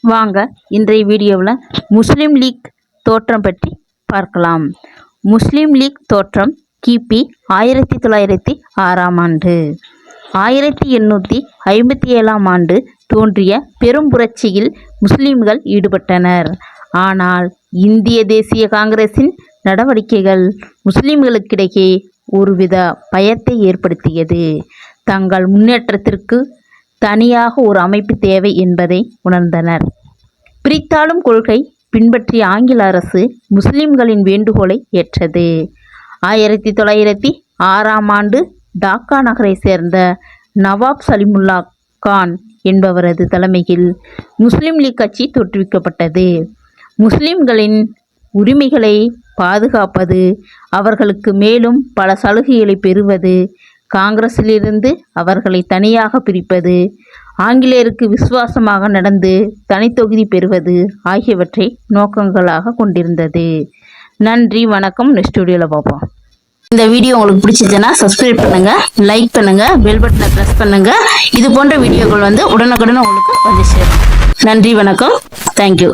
வாங்க இன்றைய வீடியோவில் முஸ்லீம் லீக் தோற்றம் பற்றி பார்க்கலாம். முஸ்லீம் லீக் தோற்றம் கிபி 1906ஆம் ஆண்டு. 1857ஆம் ஆண்டு தோன்றிய பெரும் புரட்சியில் முஸ்லீம்கள் ஈடுபட்டனர். ஆனால் இந்திய தேசிய காங்கிரசின் நடவடிக்கைகள் முஸ்லீம்களுக்கிடையே ஒருவித பயத்தை ஏற்படுத்தியது. தங்கள் முன்னேற்றத்திற்கு தனியாக ஒரு அமைப்பு தேவை என்பதை உணர்ந்தனர். பிரித்தாளும் கொள்கை பின்பற்றிய ஆங்கில அரசு முஸ்லிம்களின் வேண்டுகோளை ஏற்றது. 1906ஆம் ஆண்டு டாக்கா நகரை சேர்ந்த நவாப் சலிமுல்லா கான் என்பவரது தலைமையில் முஸ்லீம் லீக் கட்சி தோற்றுவிக்கப்பட்டது. முஸ்லிம்களின் உரிமைகளை பாதுகாப்பது, அவர்களுக்கு மேலும் பல சலுகைகளை பெறுவது, காங்கிரசிலிருந்து அவர்களை தனியாக பிரிப்பது, ஆங்கிலேயருக்கு விசுவாசமாக நடந்து தனித்தொகுதி பெறுவது ஆகியவற்றை நோக்கங்களாக கொண்டிருந்தது. நன்றி, வணக்கம். நெக்ஸ்ட் வீடியோவில் பார்ப்போம். இந்த வீடியோ உங்களுக்கு பிடிச்சிருச்சுன்னா சப்ஸ்கிரைப் பண்ணுங்க, லைக் பண்ணுங்க, பெல் பட்டனை ப்ரெஸ் பண்ணுங்க. இது போன்ற வீடியோக்கள் உடனுக்குடன் உங்களுக்கு வந்து சேரும். நன்றி, வணக்கம். தேங்க்யூ.